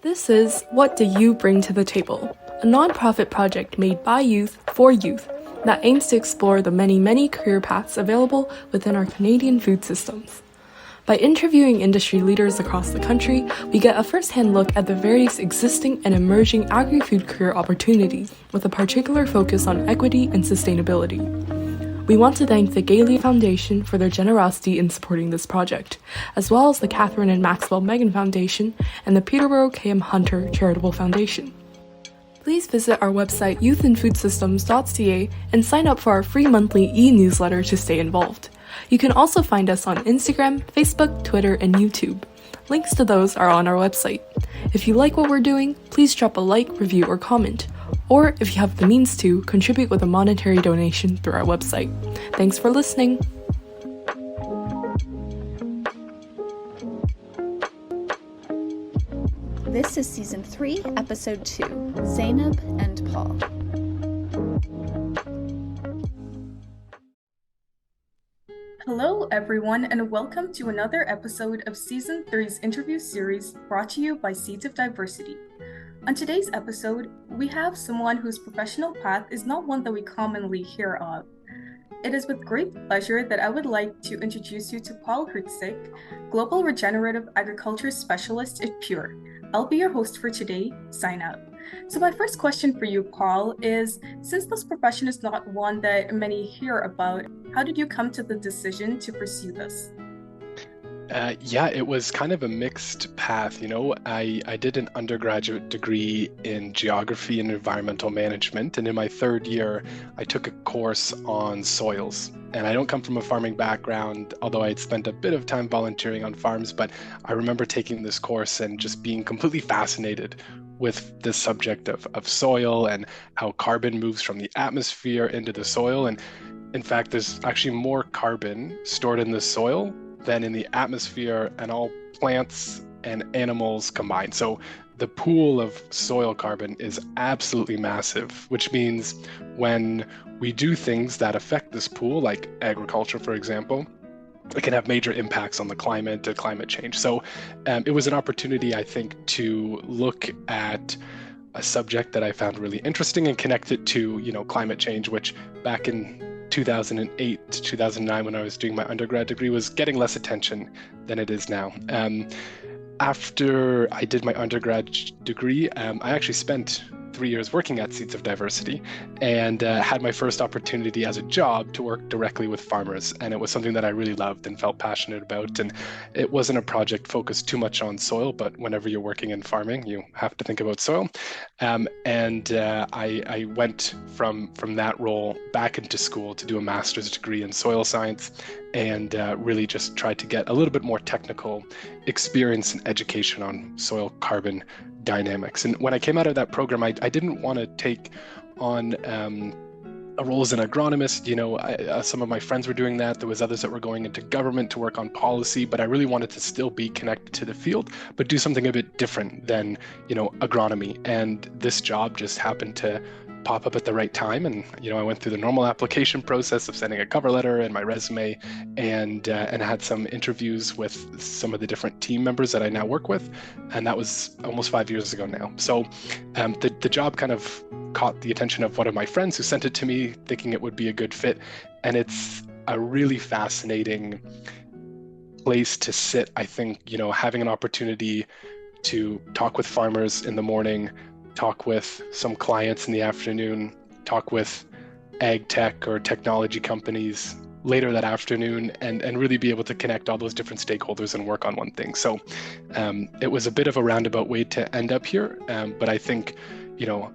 This is What Do You Bring to the Table, a non-profit project made by youth for youth that aims to explore the many career paths available within our Canadian food systems. By interviewing industry leaders across the country, we get a first-hand look at the various existing and emerging agri-food career opportunities, with a particular focus on equity and sustainability. We want to thank the Gay Lea Foundation for their generosity in supporting this project, as well as the Catherine Maxwell Meighen Foundation and the Peterborough K.M. Hunter Charitable Foundation. Please visit our website youthandfoodsystems.ca and sign up for our free monthly e-newsletter to stay involved. You can also find us on Instagram, Facebook, Twitter, and YouTube. Links to those are on our website. If you like what we're doing, please drop a like, review, or comment. Or, if you have the means to, contribute with a monetary donation through our website. Thanks for listening! This is Season 3, Episode 2, Zaynab and Paul. Hello everyone, and welcome to another episode of Season 3's interview series brought to you by Seeds of Diversity. On today's episode, we have someone whose professional path is not one that we commonly hear of. It is with great pleasure that I would like to introduce you to Paul Hertzig, Global Regenerative Agriculture Specialist at Pure. I'll be your host for today, Zaynab. So my first question for you, Paul, is since this profession is not one that many hear about, how did you come to the decision to pursue this? It was kind of a mixed path. I did an undergraduate degree in geography and environmental management, and in my third year, I took a course on soils. And I don't come from a farming background, although I had spent a bit of time volunteering on farms, but I remember taking this course and just being completely fascinated with the subject of soil and how carbon moves from the atmosphere into the soil. And in fact, there's actually more carbon stored in the soil than in the atmosphere and all plants and animals combined. So the pool of soil carbon is absolutely massive, which means when we do things that affect this pool, like agriculture, for example, it can have major impacts on the climate and climate change. So it was an opportunity, I think, to look at a subject that I found really interesting and connect it to, climate change, which back in 2008 to 2009, when I was doing my undergrad degree, was getting less attention than it is now. After I did my undergrad degree, I actually spent 3 years working at Seeds of Diversity and had my first opportunity as a job to work directly with farmers. And it was something that I really loved and felt passionate about. And it wasn't a project focused too much on soil, but whenever you're working in farming, you have to think about soil. I went from that role back into school to do a master's degree in soil science and really just tried to get a little bit more technical experience and education on soil carbon dynamics. And when I came out of that program, I didn't want to take on a role as an agronomist. Some of my friends were doing that. There was others that were going into government to work on policy, but I really wanted to still be connected to the field, but do something a bit different than, agronomy. And this job just happened to pop up at the right time. And, I went through the normal application process of sending a cover letter and my resume and had some interviews with some of the different team members that I now work with. And that was almost 5 years ago now. So the job kind of caught the attention of one of my friends who sent it to me thinking it would be a good fit. And it's a really fascinating place to sit, I think, having an opportunity to talk with farmers in the morning, talk with some clients in the afternoon, talk with ag tech or technology companies later that afternoon, and really be able to connect all those different stakeholders and work on one thing. So it was a bit of a roundabout way to end up here, but I think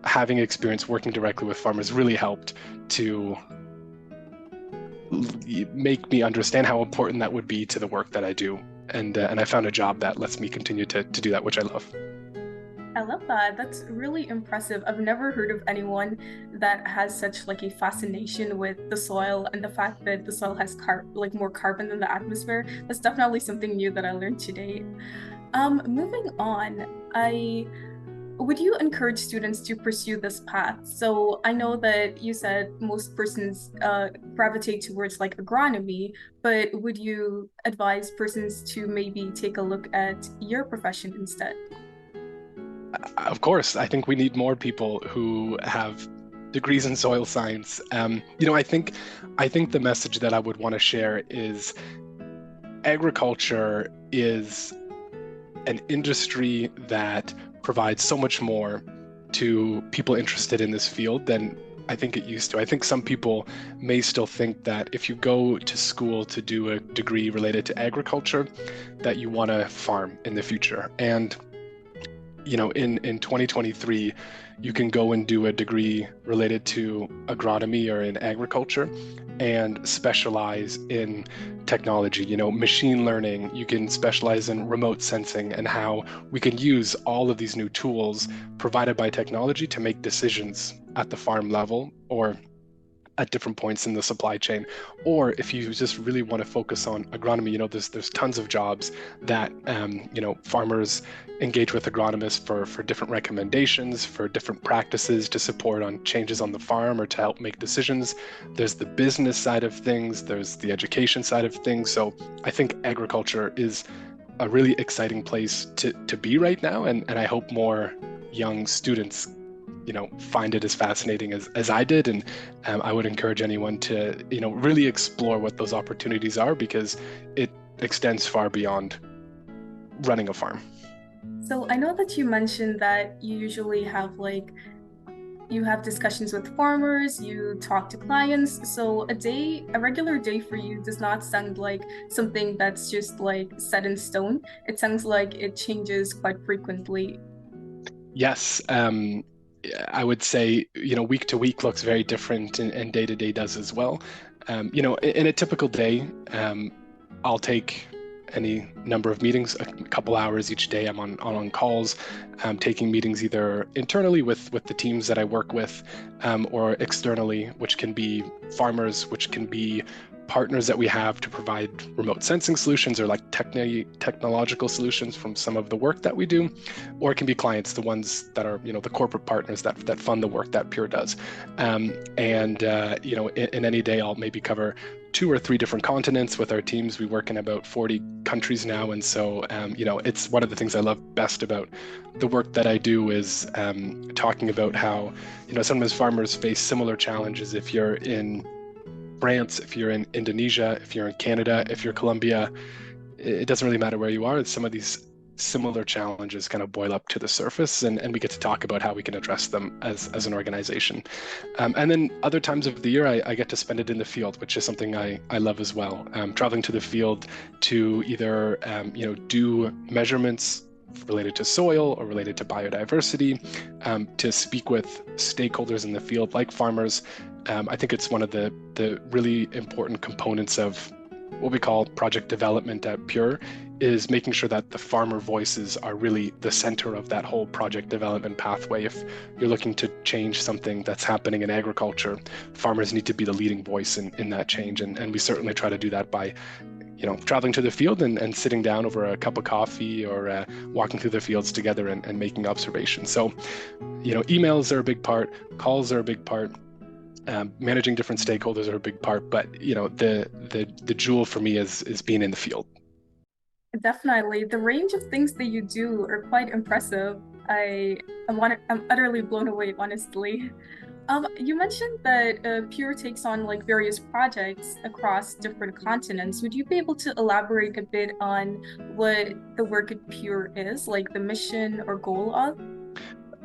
having experience working directly with farmers really helped to make me understand how important that would be to the work that I do. And I found a job that lets me continue to do that, which I love. I love that. That's really impressive. I've never heard of anyone that has such a fascination with the soil and the fact that the soil has more carbon than the atmosphere. That's definitely something new that I learned today. Moving on, would you encourage students to pursue this path? So I know that you said most persons gravitate towards agronomy, but would you advise persons to maybe take a look at your profession instead? Of course, I think we need more people who have degrees in soil science. I think the message that I would want to share is agriculture is an industry that provides so much more to people interested in this field than I think it used to. I think some people may still think that if you go to school to do a degree related to agriculture, that you want to farm in the future. And in 2023, you can go and do a degree related to agronomy or in agriculture and specialize in technology, machine learning. You can specialize in remote sensing and how we can use all of these new tools provided by technology to make decisions at the farm level or at different points in the supply chain. Or if you just really want to focus on agronomy, there's tons of jobs that farmers engage with agronomists for different recommendations, for different practices to support on changes on the farm or to help make decisions. There's the business side of things, there's the education side of things. So I think agriculture is a really exciting place to be right now, and I hope more young students find it as fascinating as I did. And I would encourage anyone to, really explore what those opportunities are, because it extends far beyond running a farm. So I know that you mentioned that you usually have you have discussions with farmers, you talk to clients. So a regular day for you does not sound like something that's just set in stone. It sounds like it changes quite frequently. Yes. I would say, week to week looks very different, and day to day does as well. In a typical day, I'll take any number of meetings, a couple hours each day. I'm on calls, taking meetings either internally with the teams that I work with, or externally, which can be farmers, which can be partners that we have to provide remote sensing solutions or technological solutions from some of the work that we do, or it can be clients, the ones that are the corporate partners that fund the work that Pure does. In any day, I'll maybe cover 2 or 3 different continents with our teams. We work in about 40 countries now, and so it's one of the things I love best about the work that I do is talking about how sometimes farmers face similar challenges. If you're in France, if you're in Indonesia, if you're in Canada, if you're Colombia, it doesn't really matter where you are. Some of these similar challenges kind of boil up to the surface, and we get to talk about how we can address them as an organization. And then other times of the year, I get to spend it in the field, which is something I love as well. Traveling to the field to either do measurements related to soil or related to biodiversity, to speak with stakeholders in the field like farmers. I think it's one of the really important components of what we call project development at Pure, is making sure that the farmer voices are really the center of that whole project development pathway. If you're looking to change something that's happening in agriculture, farmers need to be the leading voice in that change. And we certainly try to do that by traveling to the field and sitting down over a cup of coffee or walking through the fields together and making observations. So, emails are a big part, calls are a big part, managing different stakeholders are a big part, but the jewel for me is being in the field. Definitely. The range of things that you do are quite impressive. I'm utterly blown away, honestly. You mentioned that Pure takes on various projects across different continents. Would you be able to elaborate a bit on what the work at Pure is, the mission or goal of?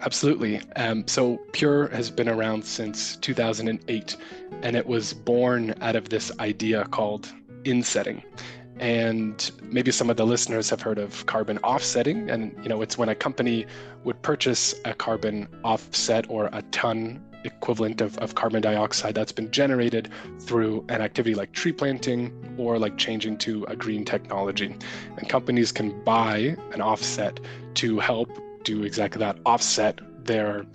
Absolutely. So Pure has been around since 2008, and it was born out of this idea called insetting. And maybe some of the listeners have heard of carbon offsetting, and it's when a company would purchase a carbon offset or a ton equivalent of carbon dioxide that's been generated through an activity like tree planting or changing to a green technology. And companies can buy an offset to help do exactly that, offset their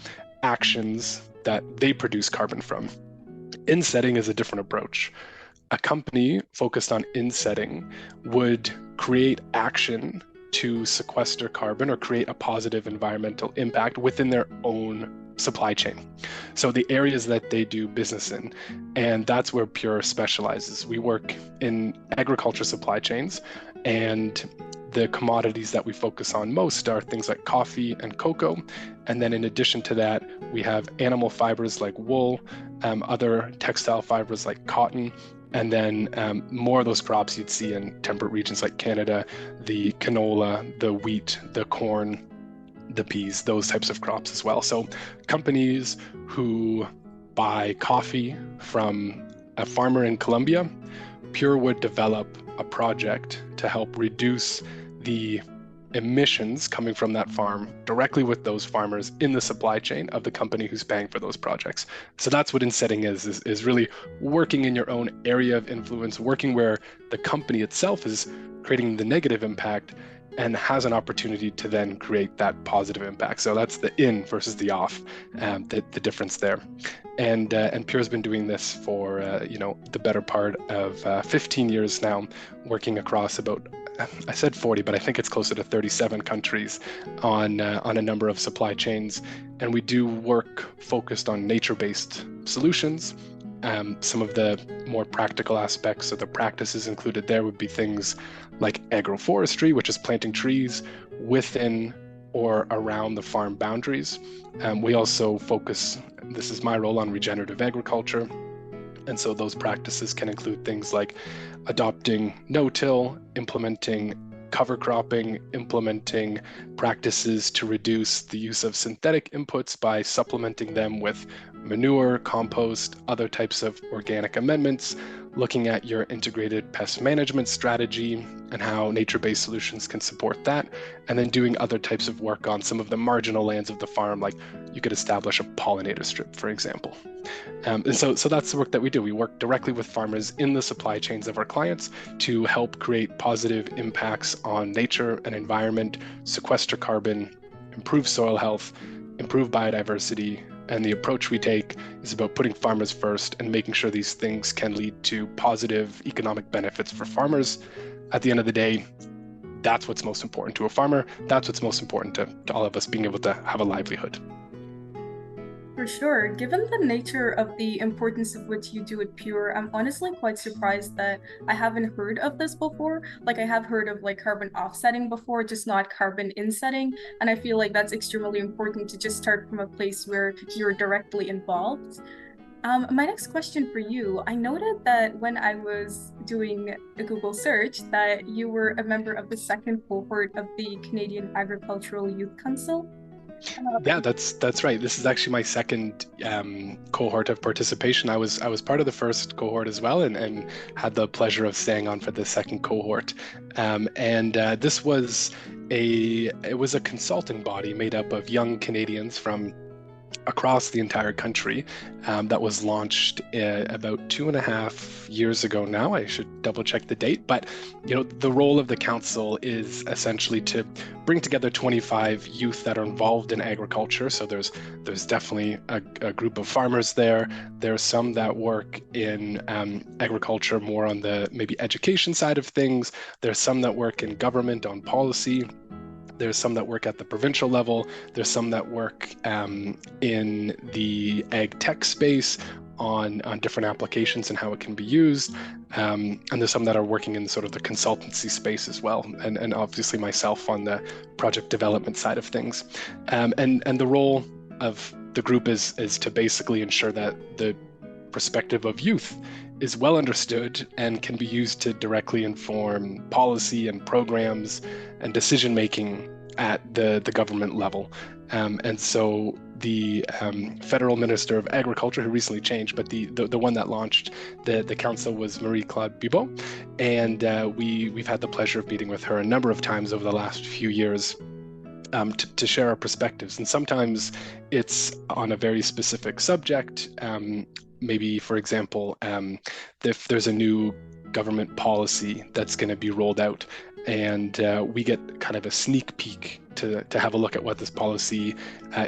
actions that they produce carbon from. Insetting is a different approach. A company focused on insetting would create action to sequester carbon or create a positive environmental impact within their own supply chain. So the areas that they do business in, and that's where Pure specializes. We work in agriculture supply chains, and The commodities that we focus on most are things like coffee and cocoa. And then in addition to that, we have animal fibers like wool, other textile fibers like cotton, and then more of those crops you'd see in temperate regions like Canada, the canola, the wheat, the corn, the peas, those types of crops as well. So companies who buy coffee from a farmer in Colombia, Pure would develop a project to help reduce the emissions coming from that farm directly with those farmers in the supply chain of the company who's paying for those projects. So that's what insetting is really working in your own area of influence, working where the company itself is creating the negative impact and has an opportunity to then create that positive impact. So that's the in versus the off, the difference there. And Pure's been doing this for the better part of 15 years now, working across about, I said 40, but I think it's closer to 37 countries on a number of supply chains. And we do work focused on nature-based solutions. Some of the more practical aspects of the practices included there would be things like agroforestry, which is planting trees within or around the farm boundaries. We also focus, this is my role, on regenerative agriculture. And so those practices can include things like adopting no-till, implementing cover cropping, implementing practices to reduce the use of synthetic inputs by supplementing them with manure, compost, other types of organic amendments, looking at your integrated pest management strategy and how nature-based solutions can support that, and then doing other types of work on some of the marginal lands of the farm, like you could establish a pollinator strip, for example. And so that's the work that we do. We work directly with farmers in the supply chains of our clients to help create positive impacts on nature and environment, sequester carbon, improve soil health, improve biodiversity. And the approach we take is about putting farmers first and making sure these things can lead to positive economic benefits for farmers. At the end of the day, that's what's most important to a farmer. That's what's most important to all of us being able to have a livelihood. For sure. Given the nature of the importance of what you do at Pure, I'm honestly quite surprised that I haven't heard of this before. Like I have heard of like carbon offsetting before, just not carbon insetting. And I feel like that's extremely important to just start from a place where you're directly involved. My next question for you, I noted that when I was doing a Google search that you were a member of the second cohort of the Canadian Agricultural Youth Council. Yeah, that's right. This is actually my second cohort of participation. I was part of the first cohort as well, and had the pleasure of staying on for the second cohort. This was a consulting body made up of young Canadians from across the entire country that was launched about 2.5 years ago now. I should double check the date, but the role of the council is essentially to bring together 25 youth that are involved in agriculture. So there's definitely a group of farmers there. There's some that work in agriculture more on the maybe education side of things. There's some that work in government on policy. There's some that work at the provincial level. There's some that work in the ag tech space on different applications and how it can be used. And there's some that are working in sort of the consultancy space as well. And obviously myself on the project development side of things. And the role of the group is to basically ensure that the perspective of youth is well understood and can be used to directly inform policy and programs and decision making at the government level. And so the Federal Minister of Agriculture, who recently changed, but the one that launched the council was Marie-Claude Bibeau. And we've had the pleasure of meeting with her a number of times over the last few years to share our perspectives. And sometimes it's on a very specific subject. Maybe, for example, if there's a new government policy that's going to be rolled out, and we get kind of a sneak peek to have a look at what this policy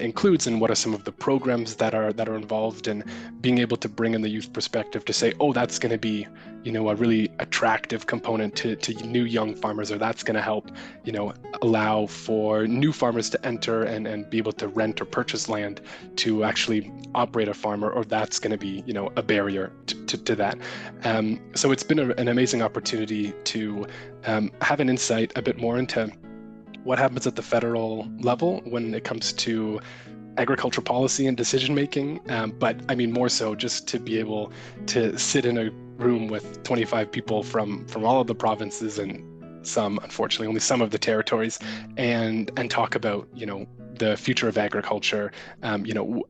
includes and what are some of the programs that are involved, and being able to bring in the youth perspective to say, oh, that's going to be, a really attractive component to new young farmers, or that's going to help, allow for new farmers to enter and be able to rent or purchase land to actually operate a farm, or that's going to be, a barrier to that. So it's been an amazing opportunity to have an insight a bit more into what happens at the federal level when it comes to agriculture policy and decision making, but I mean more so just to be able to sit in a room with 25 people from all of the provinces and unfortunately only some of the territories, and talk about the future of agriculture,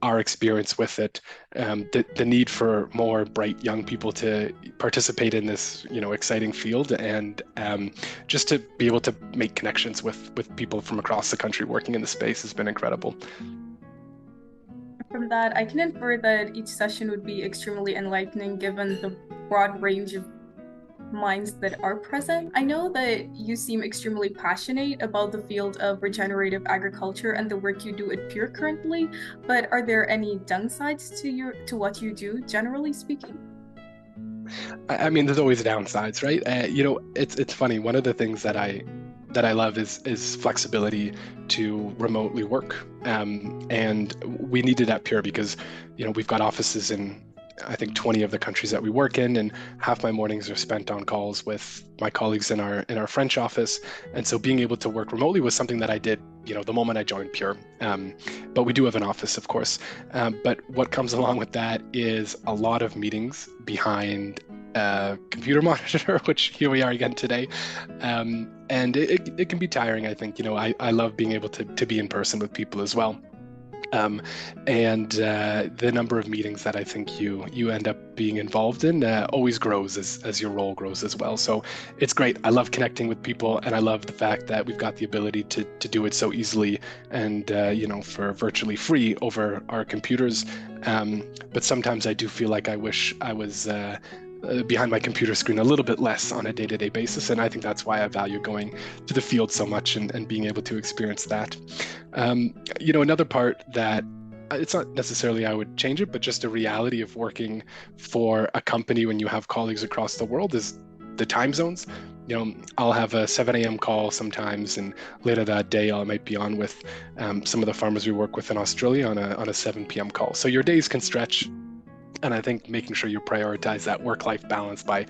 our experience with it, the need for more bright young people to participate in this exciting field, and just to be able to make connections with people from across the country working in the space has been incredible. From that, I can infer that each session would be extremely enlightening given the broad range of minds that are present. I know that you seem extremely passionate about the field of regenerative agriculture and the work you do at Pure currently, but are there any downsides to what you do, generally speaking? I mean, there's always downsides, right? It's funny. One of the things that I love is flexibility to remotely work, and we need it at Pure because we've got offices in I think 20 of the countries that we work in, and half my mornings are spent on calls with my colleagues in our French office. And so being able to work remotely was something that I did the moment I joined Pure, but we do have an office, of course, but what comes along with that is a lot of meetings behind a computer monitor, which here we are again today, and it can be tiring. I think I love being able to be in person with people as well. And the number of meetings that I think you end up being involved in always grows as your role grows as well. So it's great. I love connecting with people, and I love the fact that we've got the ability to do it so easily and for virtually free over our computers. But sometimes I do feel like I wish I was behind my computer screen a little bit less on a day-to-day basis, and I think that's why I value going to the field so much and being able to experience that. Another part that it's not necessarily I would change it, but just a reality of working for a company when you have colleagues across the world is the time zones. I'll have a 7 a.m. call sometimes, and later that day I might be on with some of the farmers we work with in Australia on a 7 p.m. call. So your days can stretch. And I think making sure you prioritize that work-life balance by,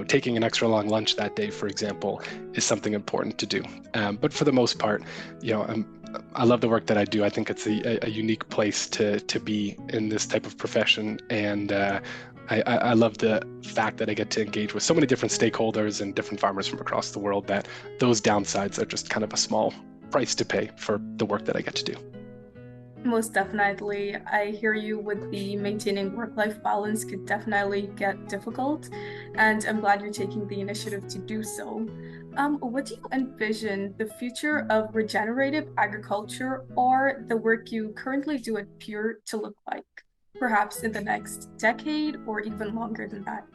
taking an extra long lunch that day, for example, is something important to do. But for the most part, I love the work that I do. I think it's a unique place to be in this type of profession. And I love the fact that I get to engage with so many different stakeholders and different farmers from across the world, that those downsides are just kind of a small price to pay for the work that I get to do. Most definitely. I hear you with the maintaining work-life balance could definitely get difficult, and I'm glad you're taking the initiative to do so. What do you envision the future of regenerative agriculture or the work you currently do at Pure to look like, perhaps in the next decade or even longer than that?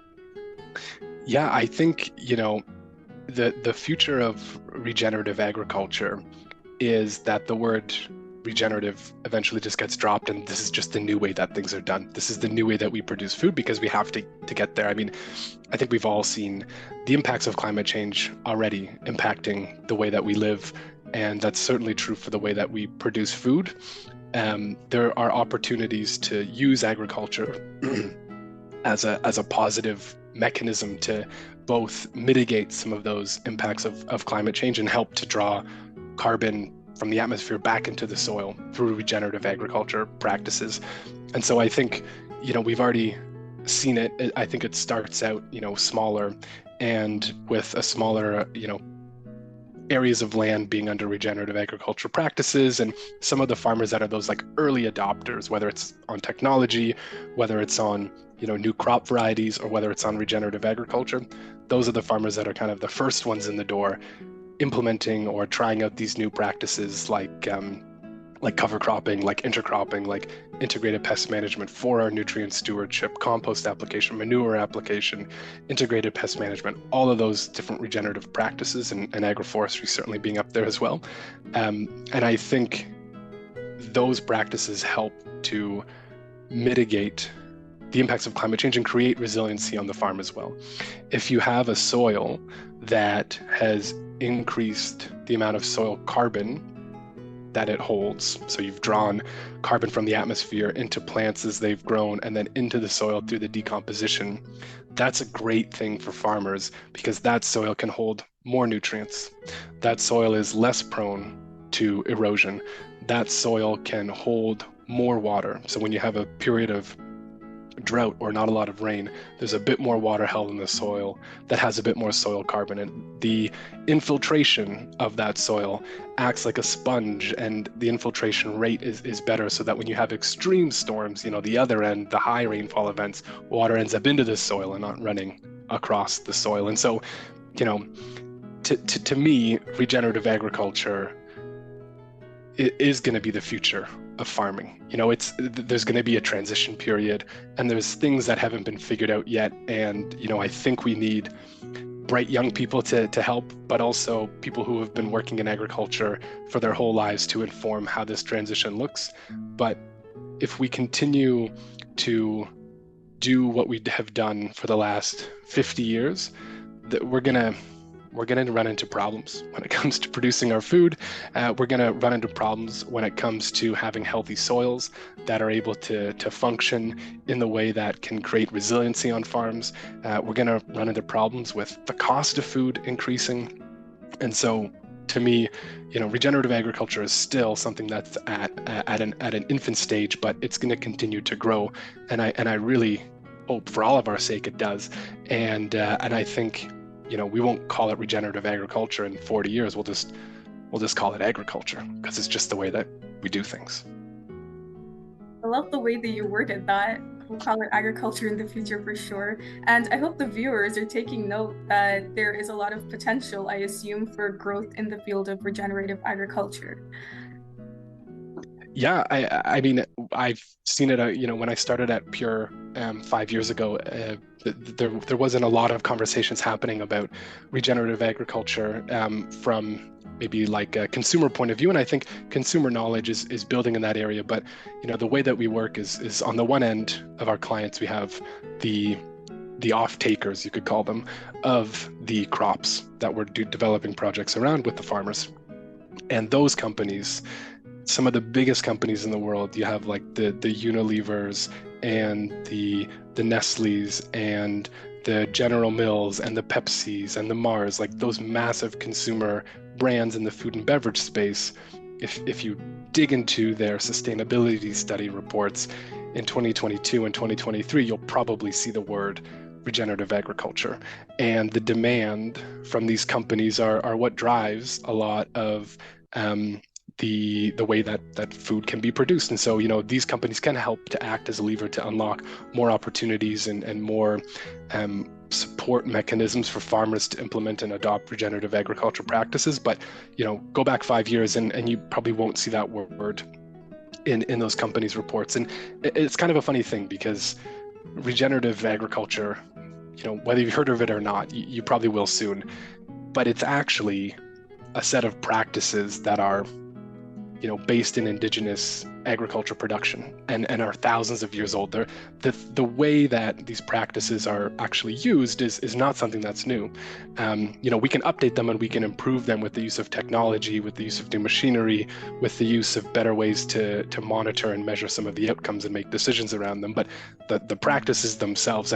Yeah, I think, the future of regenerative agriculture is that the word regenerative eventually just gets dropped, and this is just the new way that things are done. This is the new way that we produce food because we have to get there. I mean, I think we've all seen the impacts of climate change already impacting the way that we live, and that's certainly true for the way that we produce food. There are opportunities to use agriculture as a positive mechanism to both mitigate some of those impacts of climate change and help to draw carbon from the atmosphere back into the soil through regenerative agriculture practices. And so I think, we've already seen it. I think it starts out, smaller, and with a smaller, areas of land being under regenerative agriculture practices, and some of the farmers that are those like early adopters, whether it's on technology, whether it's on, new crop varieties, or whether it's on regenerative agriculture, those are the farmers that are kind of the first ones in the door implementing or trying out these new practices like like cover cropping, like intercropping, like integrated pest management for our nutrient stewardship, compost application, manure application, integrated pest management, all of those different regenerative practices, and agroforestry certainly being up there as well. And I think those practices help to mitigate the impacts of climate change and create resiliency on the farm as well. If you have a soil that has increased the amount of soil carbon that it holds, so you've drawn carbon from the atmosphere into plants as they've grown and then into the soil through the decomposition, that's a great thing for farmers because that soil can hold more nutrients. That soil is less prone to erosion. That soil can hold more water. So when you have a period of drought or not a lot of rain, there's a bit more water held in the soil that has a bit more soil carbon, and the infiltration of that soil acts like a sponge, and the infiltration rate is better, so that when you have extreme storms, the other end, the high rainfall events, water ends up into the soil and not running across the soil. And so, to me, regenerative agriculture is going to be the future of farming. There's going to be a transition period, and there's things that haven't been figured out yet. And, I think we need bright young people to help, but also people who have been working in agriculture for their whole lives to inform how this transition looks. But if we continue to do what we have done for the last 50 years, that we're going to run into problems when it comes to producing our food. We're going to run into problems when it comes to having healthy soils that are able to function in the way that can create resiliency on farms. We're going to run into problems with the cost of food increasing. And so, to me, regenerative agriculture is still something that's at an infant stage, but it's going to continue to grow. And I really hope, for all of our sake, it does. And I think, we won't call it regenerative agriculture in 40 years. We'll just call it agriculture, because it's just the way that we do things. I love the way that you worded that. We'll call it agriculture in the future for sure. And I hope the viewers are taking note that there is a lot of potential, I assume, for growth in the field of regenerative agriculture. Yeah, I mean, I've seen it, when I started at Pure 5 years ago, there wasn't a lot of conversations happening about regenerative agriculture from maybe like a consumer point of view. And I think consumer knowledge is building in that area. But, the way that we work is on the one end of our clients, we have the off-takers, you could call them, of the crops that we're developing projects around with the farmers. And those companies, some of the biggest companies in the world, you have like the Unilevers and the Nestle's and the General Mills and the Pepsi's and the Mars, like those massive consumer brands in the food and beverage space. If you dig into their sustainability study reports in 2022 and 2023, you'll probably see the word regenerative agriculture. And the demand from these companies are what drives a lot of the way that food can be produced. And so, these companies can help to act as a lever to unlock more opportunities and more support mechanisms for farmers to implement and adopt regenerative agriculture practices. But, go back 5 years and you probably won't see that word in those companies' reports. And it's kind of a funny thing, because regenerative agriculture, whether you've heard of it or not, you probably will soon, but it's actually a set of practices that are based in indigenous agriculture production and are thousands of years old. The way that these practices are actually used is not something that's new. We can update them and we can improve them with the use of technology, with the use of new machinery, with the use of better ways to monitor and measure some of the outcomes and make decisions around them. But the practices themselves,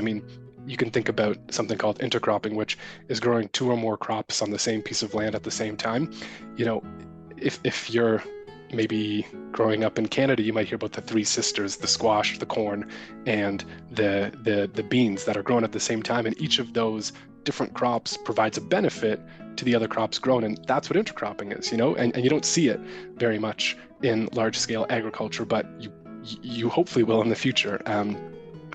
you can think about something called intercropping, which is growing 2 or more crops on the same piece of land at the same time. If you're maybe growing up in Canada, you might hear about the 3 sisters, the squash, the corn, and the beans that are grown at the same time. And each of those different crops provides a benefit to the other crops grown. And that's what intercropping is, and you don't see it very much in large scale agriculture, but you hopefully will in the future.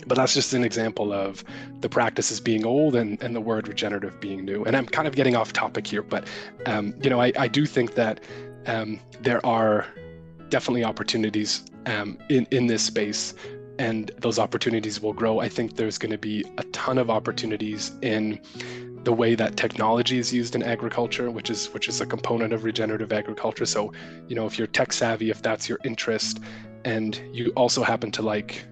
But that's just an example of the practices being old and the word regenerative being new. And I'm kind of getting off topic here, but I do think that there are definitely opportunities in this space, and those opportunities will grow. I think there's going to be a ton of opportunities in the way that technology is used in agriculture, which is a component of regenerative agriculture. So, if you're tech savvy, if that's your interest, and you also happen to like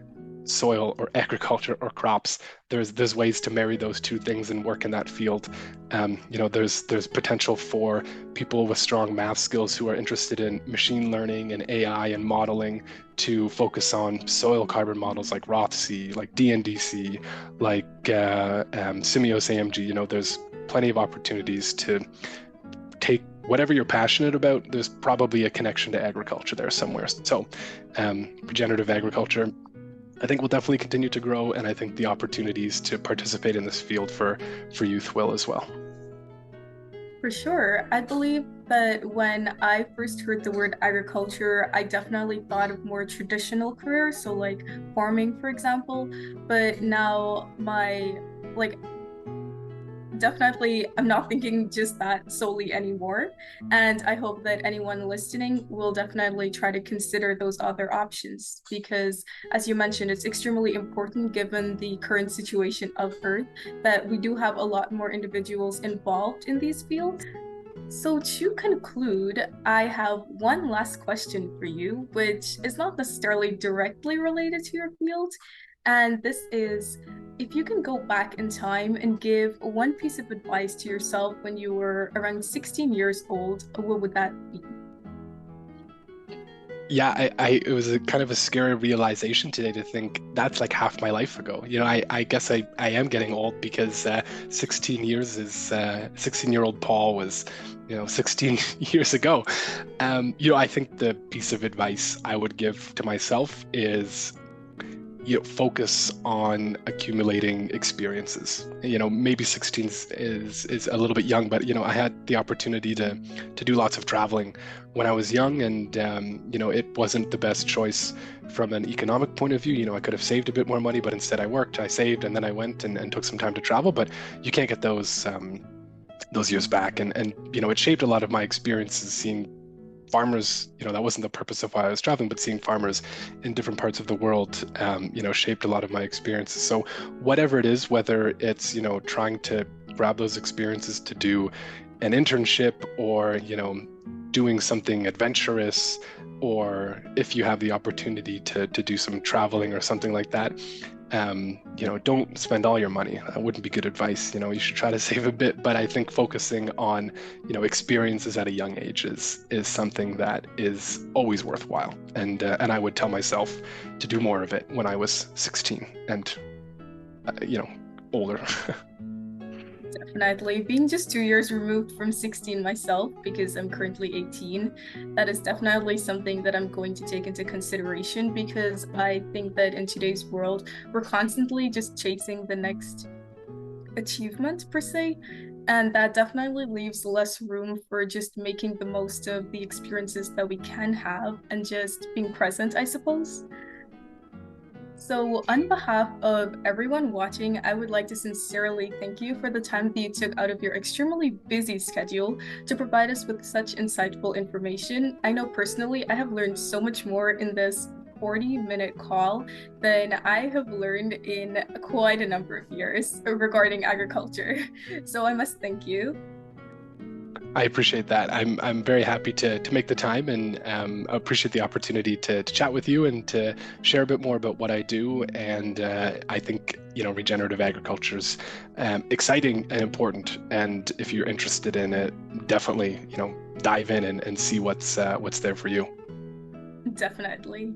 soil or agriculture or crops, there's ways to marry those two things and work in that field. There's potential for people with strong math skills who are interested in machine learning and AI and modeling to focus on soil carbon models like Rothc, like DNDC, like Simios AMG. There's plenty of opportunities to take whatever you're passionate about. There's probably a connection to agriculture there somewhere. So regenerative agriculture, I think, will definitely continue to grow, and I think the opportunities to participate in this field for youth will as well. For sure. I believe that when I first heard the word agriculture, I definitely thought of more traditional careers, so like farming, for example. But now definitely I'm not thinking just that solely anymore. And I hope that anyone listening will definitely try to consider those other options, because as you mentioned, it's extremely important given the current situation of Earth that we do have a lot more individuals involved in these fields. So to conclude, I have one last question for you, which is not necessarily directly related to your field. And this is, if you can go back in time and give one piece of advice to yourself when you were around 16 years old, what would that be? Yeah, it was a kind of a scary realization today to think that's like half my life ago. I guess I am getting old, because 16-year-old Paul was, 16 years ago. I think the piece of advice I would give to myself is, focus on accumulating experiences. Maybe 16 is a little bit young, but I had the opportunity to do lots of traveling when I was young, and it wasn't the best choice from an economic point of view. I could have saved a bit more money, but instead I worked, I saved, and then I went and took some time to travel. But you can't get those years back, and it shaped a lot of my experiences seeing farmers. That wasn't the purpose of why I was traveling, but seeing farmers in different parts of the world, shaped a lot of my experiences. So whatever it is, whether it's, trying to grab those experiences to do an internship, or, doing something adventurous, or if you have the opportunity to do some traveling or something like that, don't spend all your money. That wouldn't be good advice. You should try to save a bit, but I think focusing on, experiences at a young age is something that is always worthwhile. And I would tell myself to do more of it when I was 16 and, older. Definitely. Being just 2 years removed from 16 myself, because I'm currently 18, that is definitely something that I'm going to take into consideration, because I think that in today's world, we're constantly just chasing the next achievement, per se, and that definitely leaves less room for just making the most of the experiences that we can have and just being present, I suppose. So on behalf of everyone watching, I would like to sincerely thank you for the time that you took out of your extremely busy schedule to provide us with such insightful information. I know personally, I have learned so much more in this 40-minute call than I have learned in quite a number of years regarding agriculture. So I must thank you. I appreciate that. I'm very happy to make the time, and appreciate the opportunity to chat with you and to share a bit more about what I do. And I think regenerative agriculture is exciting and important. And if you're interested in it, definitely dive in and see what's there for you. Definitely.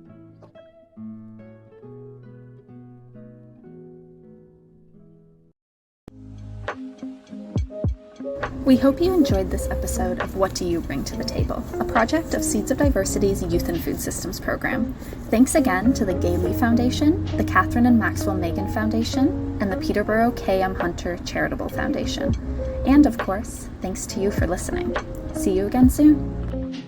We hope you enjoyed this episode of What Do You Bring to the Table, a project of Seeds of Diversity's Youth and Food Systems program. Thanks again to the Gay Lea Foundation, the Catherine and Maxwell Meighen Foundation, and the Peterborough K.M. Hunter Charitable Foundation. And of course, thanks to you for listening. See you again soon.